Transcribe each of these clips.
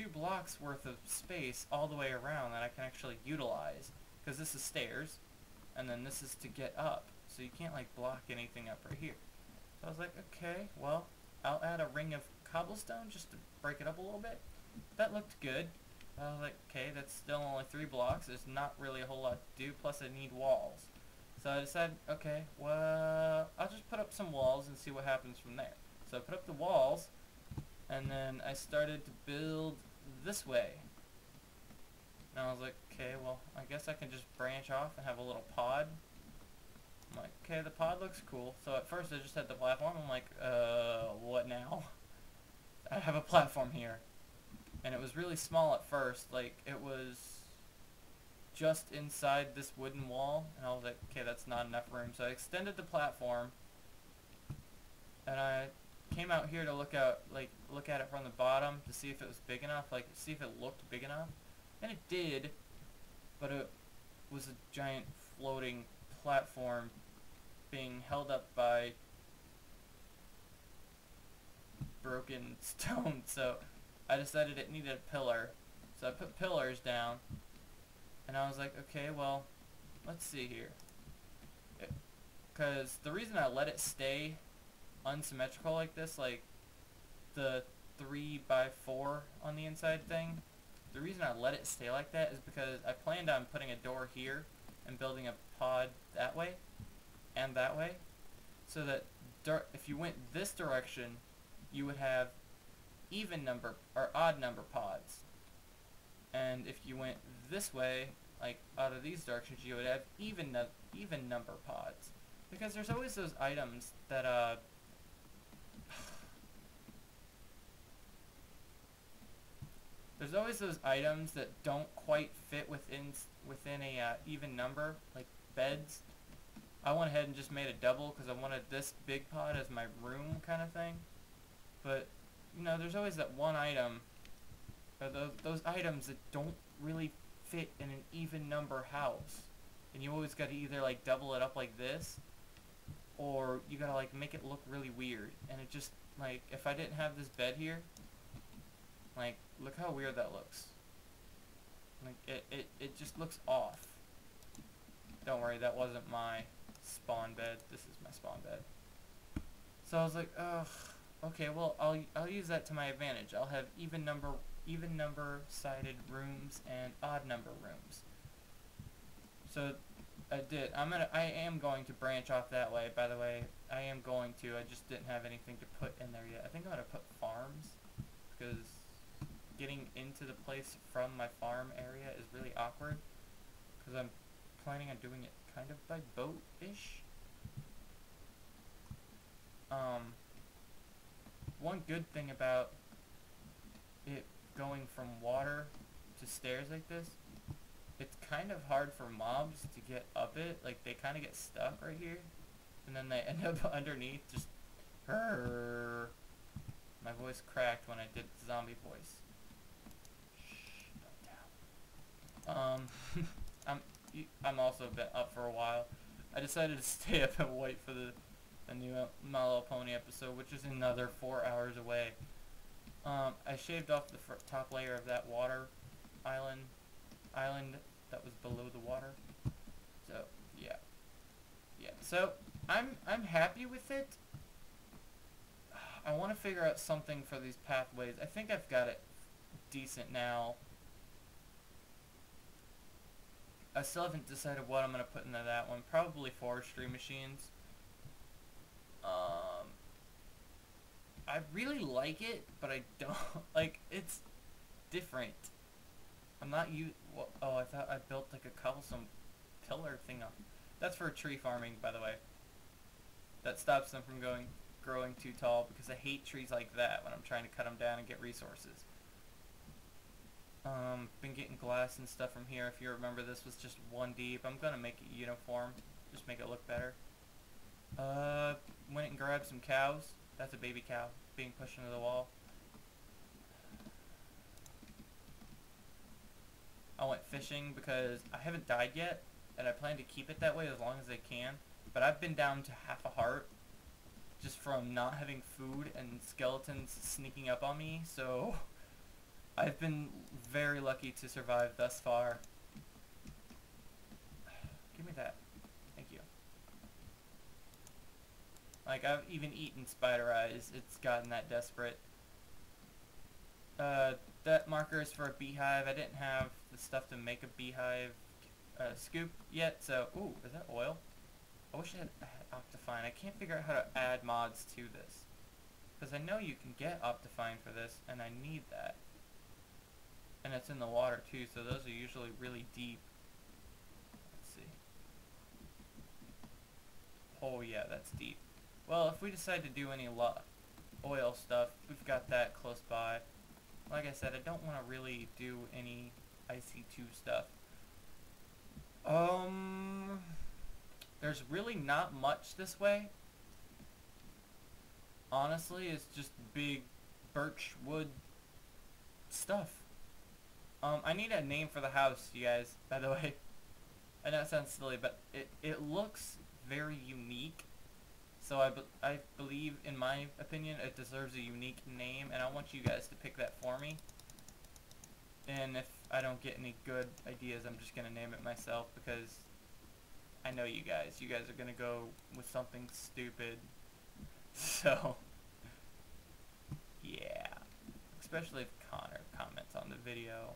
2 blocks worth of space all the way around that I can actually utilize. Because this is stairs, and then this is to get up. So you can't like block anything up right here. So I was like, okay, well, I'll add a ring of cobblestone just to break it up a little bit. That looked good. I was like, okay, that's still only 3 blocks. There's not really a whole lot to do, plus I need walls. So I decided, okay, well, I'll just put up some walls and see what happens from there. So I put up the walls, and then I started to build this way. And I was like, okay, well, I guess I can just branch off and have a little pod. I'm like, okay, the pod looks cool. So at first I just had the platform. I'm like, what now? I have a platform here. And it was really small at first. Like, it was just inside this wooden wall. And I was like, okay, that's not enough room. So I extended the platform. And I came out here to look at it from the bottom to see if it was big enough. Like, see if it looked big enough. And it did. But it was a giant floating platform being held up by broken stone. So I decided it needed a pillar. So I put pillars down. And I was like, okay, well, let's see here. Because the reason I let it stay unsymmetrical like this, like the 3x4 on the inside thing, the reason I let it stay like that is because I planned on putting a door here and building a pod that way and that way, so that if you went this direction, you would have even number or odd number pods, and if you went this way, like out of these directions, you would have even number pods, because there's always those items that there's always those items that don't quite fit within a even number, like beds. I went ahead and just made a double because I wanted this big pod as my room kind of thing. But, you know, there's always that one item, or those items that don't really fit in an even number house. And you always got to either like double it up like this, or you got to like make it look really weird. And it just, like, if I didn't have this bed here, like, look how weird that looks. Like, it just looks off. Don't worry, that wasn't my spawn bed. This is my spawn bed. So I was like, ugh, okay, well, I'll use that to my advantage. I'll have even number sided rooms and odd number rooms. So I did. I am going to branch off that way. By the way, I am going to. I just didn't have anything to put in there yet. I think I'm gonna put farms, because getting into the place from my farm area is really awkward, because I'm planning on doing it kind of by boat-ish. One good thing about it going from water to stairs like this, it's kind of hard for mobs to get up it. Like, they kind of get stuck right here, and then they end up underneath just... My voice cracked when I did the zombie voice. I'm also been up for a while. I decided to stay up and wait for the new My Little Pony episode, which is another 4 hours away. I shaved off the top layer of that water island that was below the water. So yeah. So I'm happy with it. I want to figure out something for these pathways. I think I've got it decent now. I still haven't decided what I'm going to put into that one. Probably forestry machines. I really like it, but I don't... Like, it's different. I'm not oh, I thought I built like a cobblestone pillar thing up. That's for tree farming, by the way. That stops them from growing too tall, because I hate trees like that when I'm trying to cut them down and get resources. Been getting glass and stuff from here. If you remember, this was just 1 deep. I'm gonna make it uniform, just make it look better. Went and grabbed some cows. That's a baby cow being pushed into the wall. I went fishing because I haven't died yet, and I plan to keep it that way as long as I can. But I've been down to half a heart just from not having food and skeletons sneaking up on me, so I've been very lucky to survive thus far. Give me that. Thank you. Like, I've even eaten spider eyes. It's gotten that desperate. That marker is for a beehive. I didn't have the stuff to make a beehive scoop yet, so... Ooh, is that oil? I wish I had Optifine. I can't figure out how to add mods to this. Because I know you can get Optifine for this, and I need that. And it's in the water too, so those are usually really deep. Let's see. Oh yeah, that's deep. Well, if we decide to do any oil stuff, we've got that close by. Like I said, I don't want to really do any IC2 stuff. There's really not much this way. Honestly, it's just big birch wood stuff. I need a name for the house, you guys, by the way. I know it sounds silly, but it looks very unique. So I believe, in my opinion, it deserves a unique name, and I want you guys to pick that for me. And if I don't get any good ideas, I'm just going to name it myself, because I know you guys. You guys are going to go with something stupid. So, yeah. Especially if Connor comments on the video.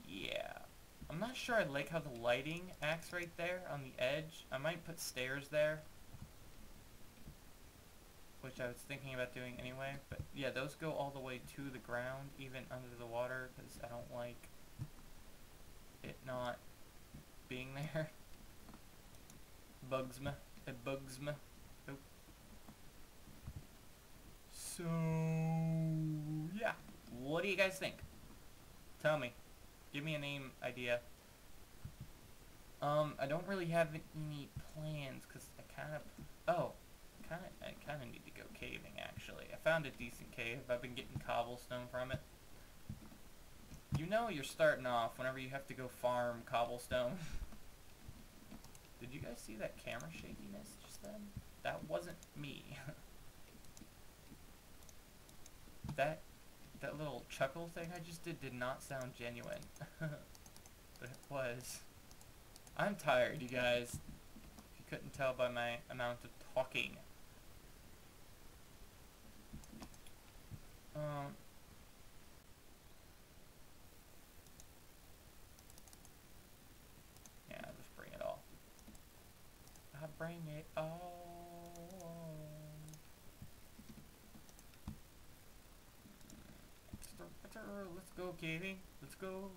Yeah. I'm not sure I like how the lighting acts right there on the edge. I might put stairs there, which I was thinking about doing anyway. But yeah, those go all the way to the ground, even under the water, because I don't like it not being there. Bugs me. It bugs me. Oop. So, yeah. What do you guys think? Tell me. Give me a name idea. I don't really have any plans, because I kind of need to go caving, actually. I found a decent cave. I've been getting cobblestone from it. You know you're starting off whenever you have to go farm cobblestone. Did you guys see that camera shakiness just then? That wasn't me. That little chuckle thing I just did not sound genuine. But it was. I'm tired, you guys. If you couldn't tell by my amount of talking. Yeah, just bring it all. I bring it all. Let's go caving. Let's go.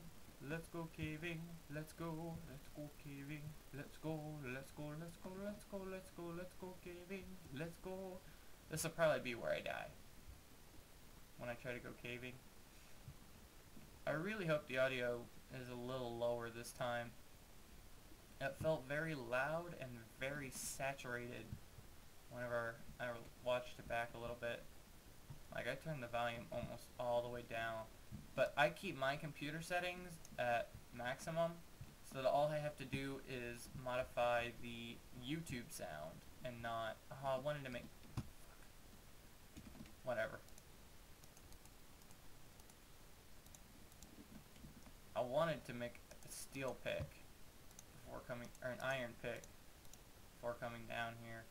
Let's go caving. Let's go. Let's go caving. Let's go. Let's go. Let's go. Let's go. Let's go. Let's go caving. Let's go. This will probably be where I die when I try to go caving. I really hope the audio is a little lower this time. It felt very loud and very saturated whenever I watched it back a little bit. Like, I turned the volume almost all the way down. But I keep my computer settings at maximum, so that all I have to do is modify the YouTube sound and not... Oh, I wanted to make... Whatever. I wanted to make a steel pick before coming... Or an iron pick before coming down here.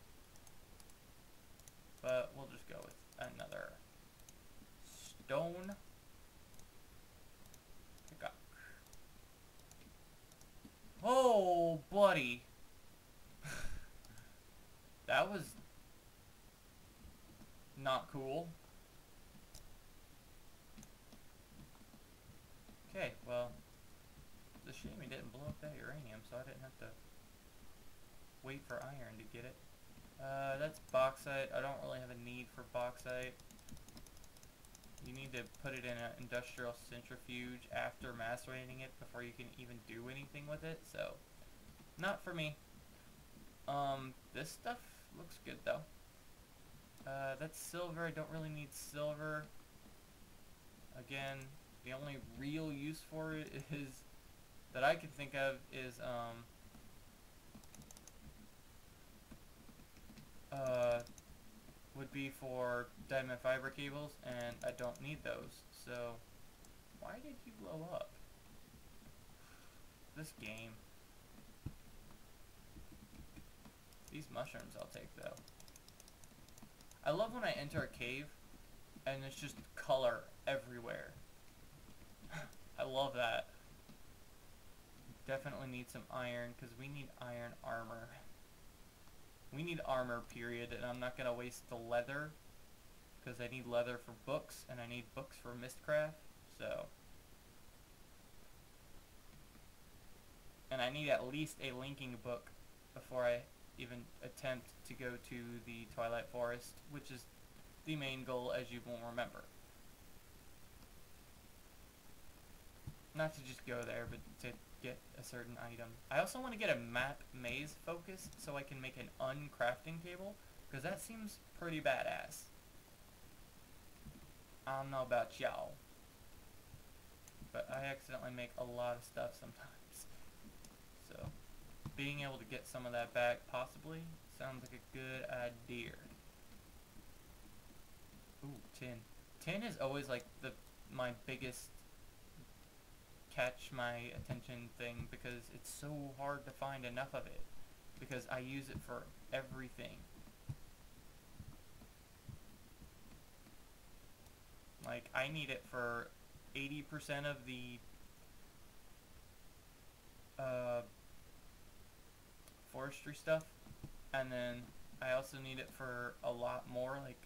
But we'll just go with another stone pickaxe. Oh, buddy. That was not cool. Okay, well, it's a shame he didn't blow up that uranium, so I didn't have to wait for iron to get it. That's bauxite. I don't really have a need for bauxite. You need to put it in an industrial centrifuge after macerating it before you can even do anything with it, so not for me. This stuff looks good though. That's silver. I don't really need silver. Again, the only real use for it is that I can think of is would be for diamond fiber cables, and I don't need those. So, why did you blow up? This game. These mushrooms I'll take, though. I love when I enter a cave, and it's just color everywhere. I love that. Definitely need some iron, because we need iron armor. We need armor, period, and I'm not going to waste the leather, because I need leather for books, and I need books for Mistcraft, so. And I need at least a linking book before I even attempt to go to the Twilight Forest, which is the main goal, as you will remember. Not to just go there, but to get a certain item. I also want to get a map maze focus so I can make an uncrafting table, because that seems pretty badass. I don't know about y'all, but I accidentally make a lot of stuff sometimes. So, being able to get some of that back, possibly, sounds like a good idea. Ooh, tin. Tin is always like my biggest catch my attention thing, because it's so hard to find enough of it, because I use it for everything. Like, I need it for 80% of the forestry stuff, and then I also need it for a lot more, like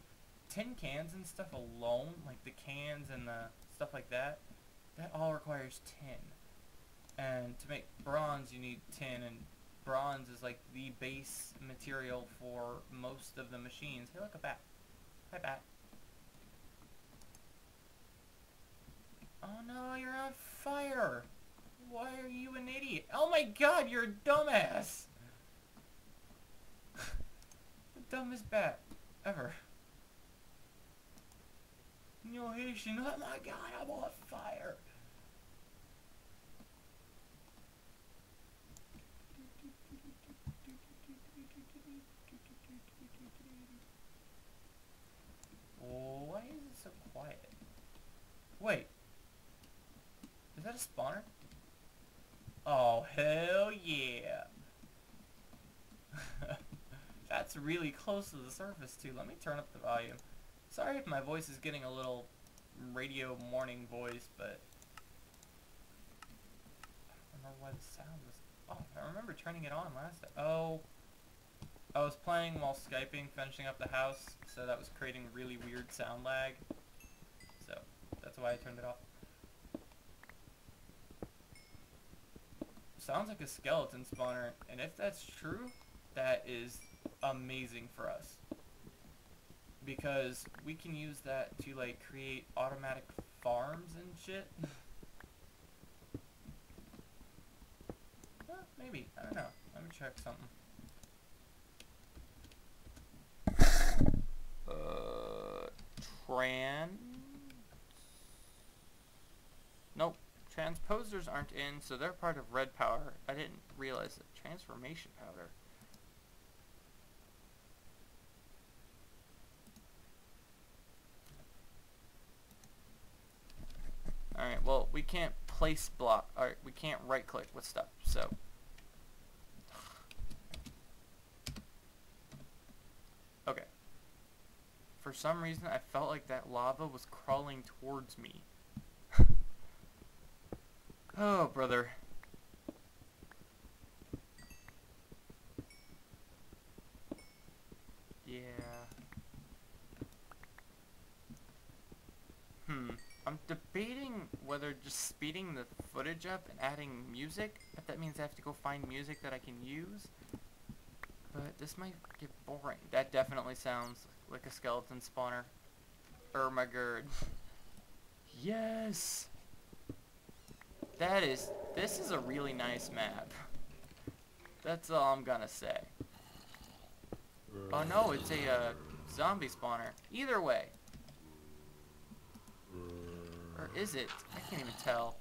tin cans and stuff alone, like the cans and the stuff like that, that all requires tin. And to make bronze you need tin, and bronze is like the base material for most of the machines. Hey, look, a bat. Hi, bat. Oh no, you're on fire! Why are you an idiot? Oh my god, you're a dumbass! The dumbest bat ever. No Haitian, oh my god, I'm on fire! Why is it so quiet? Wait. Is that a spawner? Oh, hell yeah. That's really close to the surface, too. Let me turn up the volume. Sorry if my voice is getting a little radio morning voice, but I don't remember why the sound was... Oh, I remember turning it on last time. Oh, I was playing while Skyping, finishing up the house, so that was creating really weird sound lag. So, that's why I turned it off. Sounds like a skeleton spawner, and if that's true, that is amazing for us. Because we can use that to, like, create automatic farms and shit. Well, maybe. I don't know. Let me check something. Nope. Transposers aren't in, so they're part of red power. I didn't realize it. Transformation powder. Alright, well, we can't place block. Alright, we can't right click with stuff, so. Okay. For some reason, I felt like that lava was crawling towards me. Oh, brother. Yeah. I'm debating whether just speeding the footage up and adding music, but that means I have to go find music that I can use. But this might get boring. That definitely sounds like a skeleton spawner. Oh my god. Yes! This is a really nice map. That's all I'm gonna say. Oh no, it's a zombie spawner. Either way. Or is it? I can't even tell.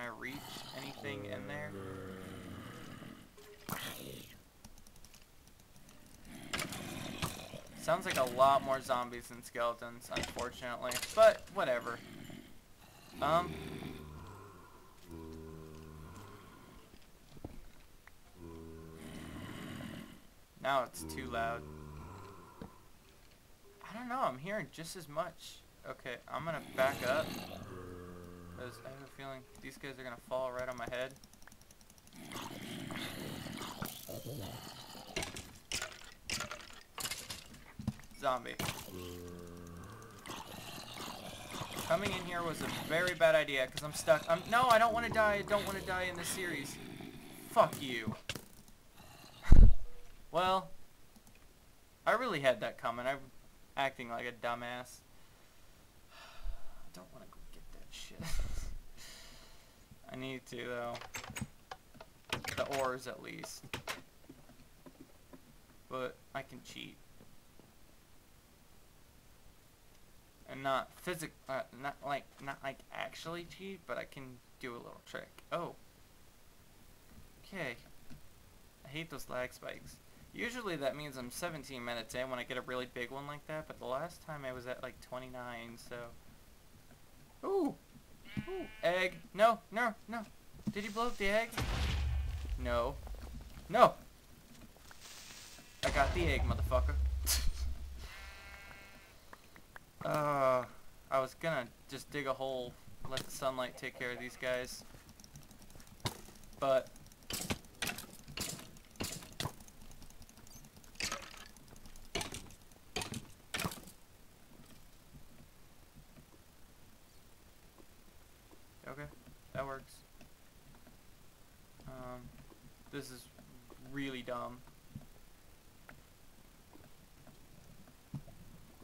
I reach anything in there? Sounds like a lot more zombies than skeletons, unfortunately. But, whatever. Now it's too loud. I don't know, I'm hearing just as much. Okay, I'm gonna back up. Because I have a feeling these guys are gonna fall right on my head. Zombie. Coming in here was a very bad idea because I'm stuck. No, I don't want to die. I don't want to die in this series. Fuck you. Well, I really had that coming. I'm acting like a dumbass. I don't want to go get that shit. I need to, though. The ores, at least. But I can cheat. And not not like actually cheat, but I can do a little trick. Oh. Okay. I hate those lag spikes. Usually that means I'm 17 minutes in when I get a really big one like that, but the last time I was at like 29, so. Ooh! Ooh! Egg! No! No! No! Did he blow up the egg? No. No! I got the egg, motherfucker. I was gonna just dig a hole, let the sunlight take care of these guys. But okay, that works. This is really dumb.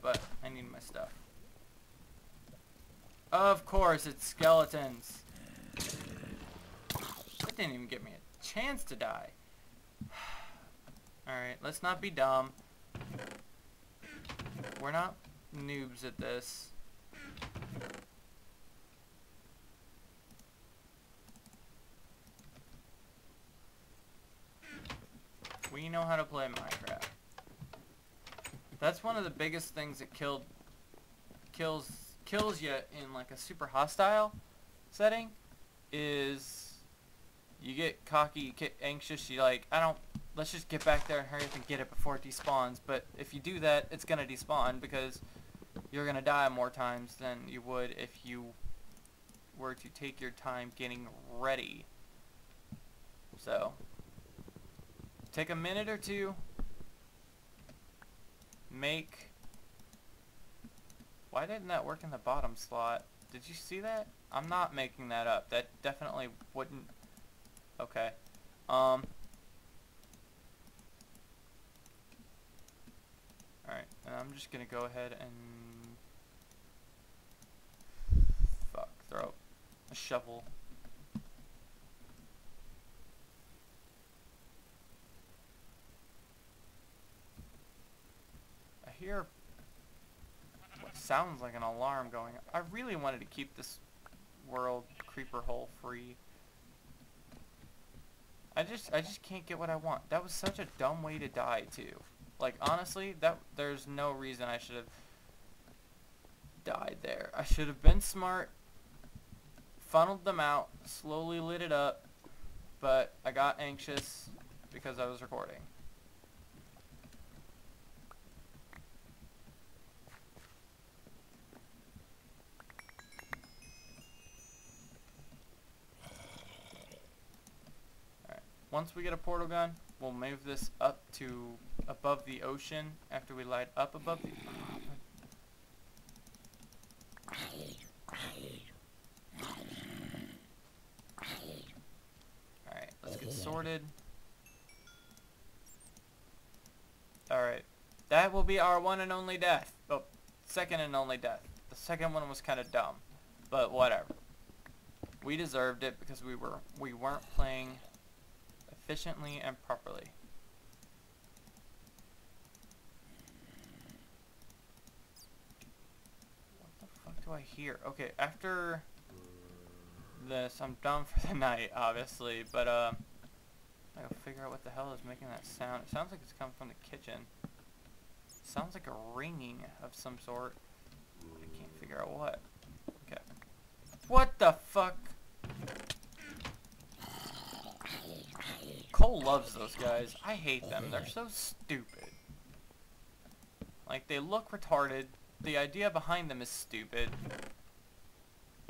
But I need my stuff. Of course, it's skeletons. That didn't even give me a chance to die. Alright, let's not be dumb. We're not noobs at this. We know how to play Minecraft. That's one of the biggest things that kills you in like a super hostile setting is you get cocky, you get anxious, you like, let's just get back there and hurry up and get it before it despawns. But if you do that, it's gonna despawn because you're gonna die more times than you would if you were to take your time getting ready. So take a minute or two. Why didn't that work in the bottom slot? Did you see that? I'm not making that up. That definitely wouldn't. Okay. Alright, and I'm just gonna go ahead and throw a shovel. I hear what sounds like an alarm going. I really wanted to keep this world creeper hole free. I just can't get what I want. That was such a dumb way to die too. Like honestly, there's no reason I should have died there. I should have been smart, funneled them out, slowly lit it up, but I got anxious because I was recording. Once we get a portal gun, we'll move this up to above the ocean after we light up above the... Alright, let's get sorted. Alright, that will be our one and only death. Oh, second and only death. The second one was kind of dumb, but whatever. We deserved it because we weren't playing efficiently and properly. What the fuck do I hear? Okay, after this. I'm done for the night, obviously, but I gotta figure out what the hell is making that sound. It sounds like it's coming from the kitchen. Sounds like a ringing of some sort. I can't figure out what. Okay. What the fuck? Cole loves those guys. I hate them. They're so stupid. Like, they look retarded. The idea behind them is stupid.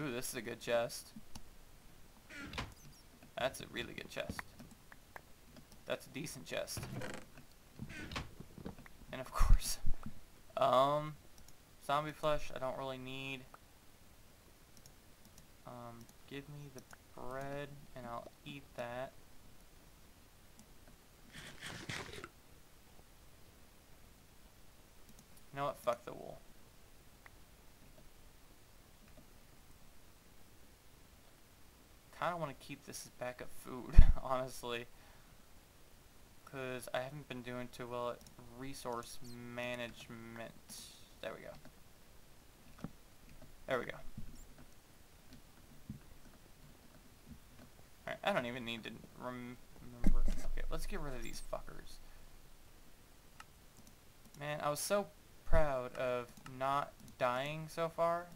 Ooh, this is a good chest. That's a really good chest. That's a decent chest. And of course, zombie flesh I don't really need. Give me the bread and I'll eat that. You know what? Fuck the wool. Kinda wanna keep this as backup food, honestly. Because I haven't been doing too well at resource management. There we go. There we go. Alright, I don't even need to remember. Okay, let's get rid of these fuckers. Man, I was so proud of not dying so far.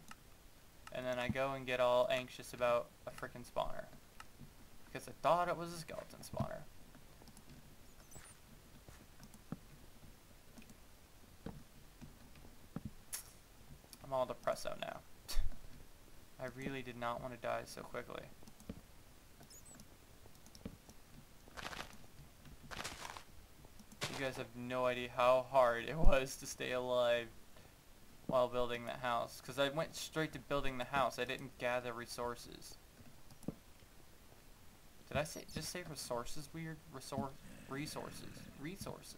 And then I go and get all anxious about a freaking spawner. Because I thought it was a skeleton spawner. I'm all depresso now. I really did not want to die so quickly. You guys have no idea how hard it was to stay alive while building the house. Because I went straight to building the house. I didn't gather resources. Did I just say resources weird? Resources. Resource.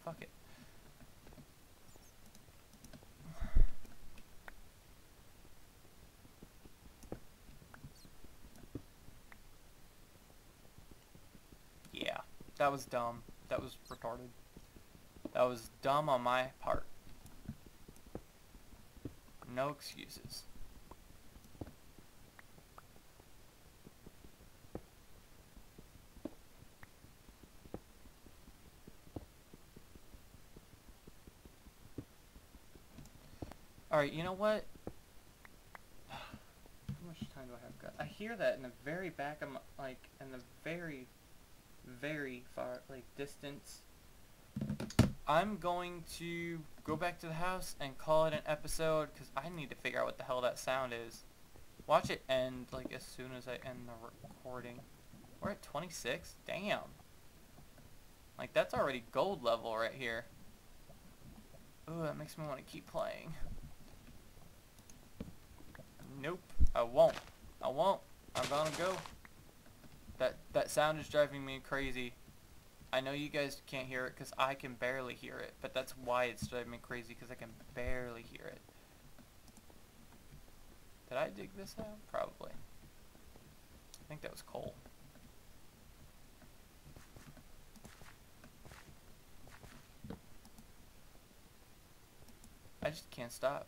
Fuck it. Yeah, that was dumb. That was retarded. That was dumb on my part. No excuses. Alright, you know what? How much time do I have got? I hear that in the very back of my, like, in the very, very far, like, distance. I'm going to go back to the house and call it an episode, because I need to figure out what the hell that sound is. Watch it end, like, as soon as I end the recording. We're at 26? Damn. Like, that's already gold level right here. Ooh, that makes me want to keep playing. Nope, I won't. I won't. I'm gonna go. That sound is driving me crazy. I know you guys can't hear it because I can barely hear it, but that's why it's driving me crazy, because I can barely hear it. Did I dig this out? Probably. I think that was coal. I just can't stop.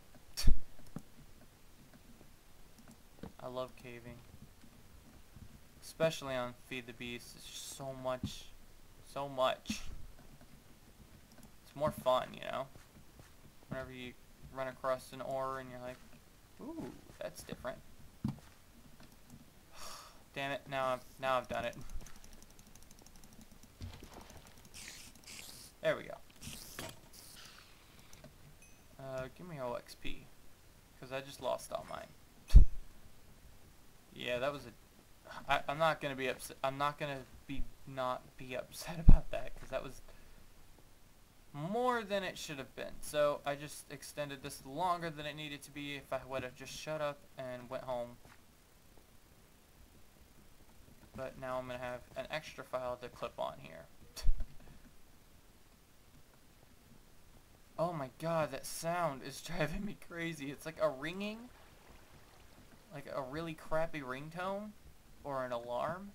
I love caving. Especially on Feed the Beast. It's just so much. So much. It's more fun, you know? Whenever you run across an ore and you're like, ooh, that's different. Damn it, now I've done it. There we go. Give me all XP. Because I just lost all mine. Yeah, that was a... I'm not gonna be upset. I'm not gonna not be upset about that, because that was more than it should have been. So I just extended this longer than it needed to be. If I would have just shut up and went home. But now I'm gonna have an extra file to clip on here. Oh my god, that sound is driving me crazy. It's like a ringing. Like a really crappy ringtone. Or an alarm.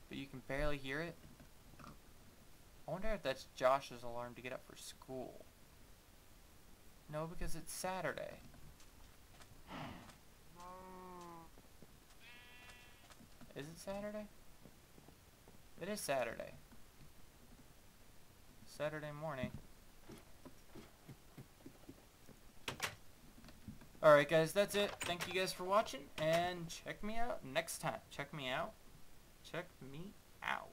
But you can barely hear it. I wonder if that's Josh's alarm to get up for school. No, because it's Saturday. Is it Saturday? It is Saturday. Saturday morning. Alright guys, that's it. Thank you guys for watching, and check me out next time. Check me out. Check me out.